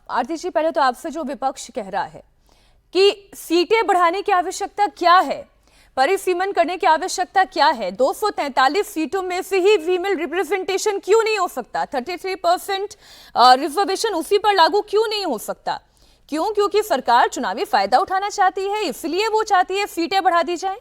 आरती जी, पहले तो आपसे जो विपक्ष कह रहा है कि सीटें बढ़ाने की आवश्यकता क्या है, परिसीमन करने की आवश्यकता क्या है, 243 सीटों में से ही फीमेल रिप्रेजेंटेशन क्यों नहीं हो सकता, 33% रिजर्वेशन उसी पर लागू क्यों नहीं हो सकता? क्यों? क्योंकि सरकार चुनावी फायदा उठाना चाहती है, इसलिए वो चाहती है सीटें बढ़ा दी जाए।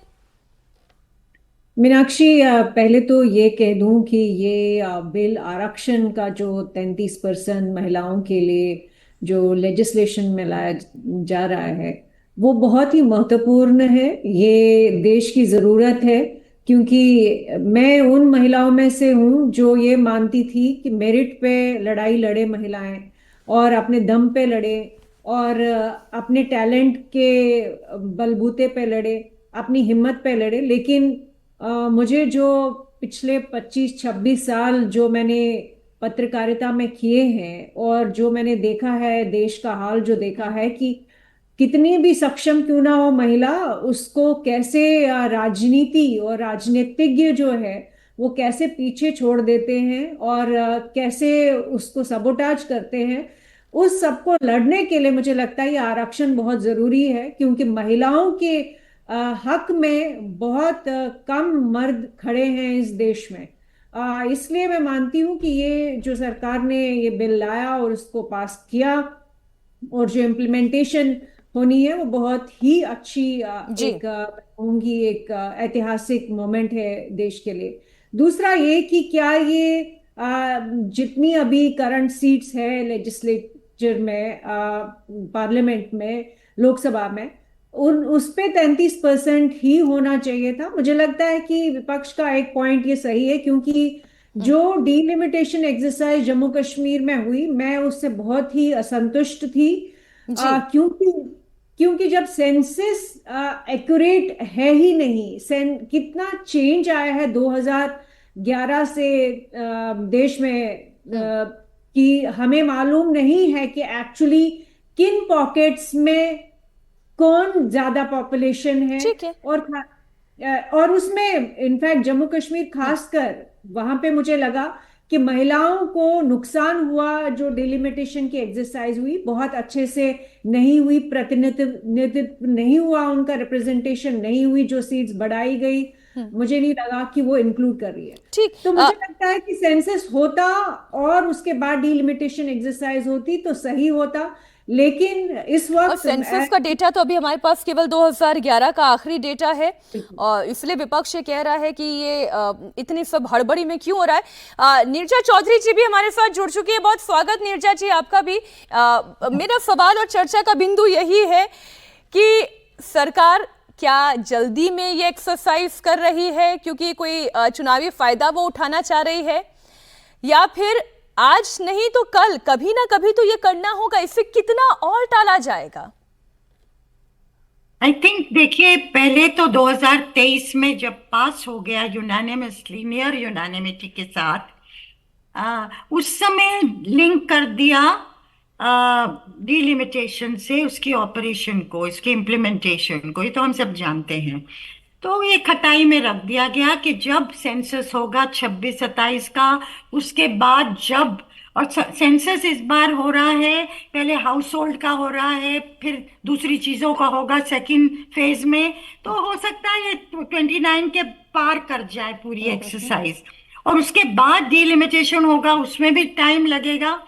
मीनाक्षी, पहले तो ये कह दूं कि ये बिल आरक्षण का जो 33% महिलाओं के लिए जो लेजिस्लेशन में लाया जा रहा है वो बहुत ही महत्वपूर्ण है। ये देश की ज़रूरत है, क्योंकि मैं उन महिलाओं में से हूँ जो ये मानती थी कि मेरिट पे लड़ाई लड़े महिलाएं और अपने दम पे लड़े और अपने टैलेंट के बलबूते पे लड़े, अपनी हिम्मत पे लड़े। लेकिन मुझे जो पिछले 25-26 साल जो मैंने पत्रकारिता में किए हैं और जो मैंने देखा है, देश का हाल जो देखा है कि कितनी भी सक्षम क्यों ना हो महिला, उसको कैसे राजनीति और राजनीतिज्ञ जो है वो कैसे पीछे छोड़ देते हैं और कैसे उसको सबोटाज करते हैं। उस सबको लड़ने के लिए मुझे लगता है ये आरक्षण बहुत जरूरी है, क्योंकि महिलाओं के हक में बहुत कम मर्द खड़े हैं इस देश में। इसलिए मैं मानती हूँ कि ये जो सरकार ने ये बिल लाया और उसको पास किया और जो इम्प्लीमेंटेशन होनी है वो बहुत ही अच्छी जी। कहूंगी एक ऐतिहासिक मोमेंट है देश के लिए। दूसरा ये कि क्या ये जितनी अभी करंट सीट्स है लेजिस्लेचर में, पार्लियामेंट में, लोकसभा में, उन उस पे 33% ही होना चाहिए था। मुझे लगता है कि विपक्ष का एक पॉइंट ये सही है, क्योंकि जो डीलिमिटेशन एक्सरसाइज जम्मू कश्मीर में हुई मैं उससे बहुत ही असंतुष्ट थी। जी। क्योंकि क्योंकि जब सेंसस एक्यूरेट है ही नहीं, कितना चेंज आया है 2011 से देश में, कि हमें मालूम नहीं है कि एक्चुअली किन पॉकेट्स में कौन ज्यादा पॉपुलेशन है। ठीक है। और और उसमें इनफैक्ट जम्मू कश्मीर खासकर वहां पे मुझे लगा कि महिलाओं को नुकसान हुआ। जो डिलिमिटेशन की एक्सरसाइज हुई बहुत अच्छे से नहीं हुई, प्रतिनिधित्व नहीं हुआ, उनका रिप्रेजेंटेशन नहीं हुई, जो सीट्स बढ़ाई गई मुझे नहीं लगा कि वो इंक्लूड कर रही है। ठीक। तो मुझे लगता है कि सेंसस होता और उसके बाद डिलिमिटेशन एक्सरसाइज होती तो सही होता। लेकिन इस और वक्त सेंसस का डेटा तो अभी हमारे पास केवल 2011 का आखिरी डेटा है, और इसलिए विपक्ष ये कह रहा है कि ये इतनी सब हड़बड़ी में क्यों हो रहा है। नीरजा चौधरी जी भी हमारे साथ जुड़ चुकी है। बहुत स्वागत नीरजा जी आपका भी। मेरा सवाल और चर्चा का बिंदु यही है कि सरकार क्या जल्दी में ये एक्सरसाइज कर रही है क्योंकि कोई चुनावी फायदा वो उठाना चाह रही है, या फिर आज नहीं तो कल कभी ना कभी तो ये करना होगा, इसे कितना और टाला जाएगा? आई थिंक देखिए, पहले तो 2023 में जब पास हो गया यूनानिमसली, नियर यूनानिमिटी के साथ, उस समय लिंक कर दिया डिलिमिटेशन से उसकी ऑपरेशन को, इसके इम्प्लीमेंटेशन को। ये तो हम सब जानते हैं। तो ये खटाई में रख दिया गया कि जब सेंसस होगा 26-27 का, उसके बाद जब, और सेंसस इस बार हो रहा है, पहले हाउस होल्ड का हो रहा है, फिर दूसरी चीजों का होगा सेकंड फेज में। तो हो सकता है ये 29 के पार कर जाए पूरी एक्सरसाइज, और उसके बाद डिलिमिटेशन होगा, उसमें भी टाइम लगेगा।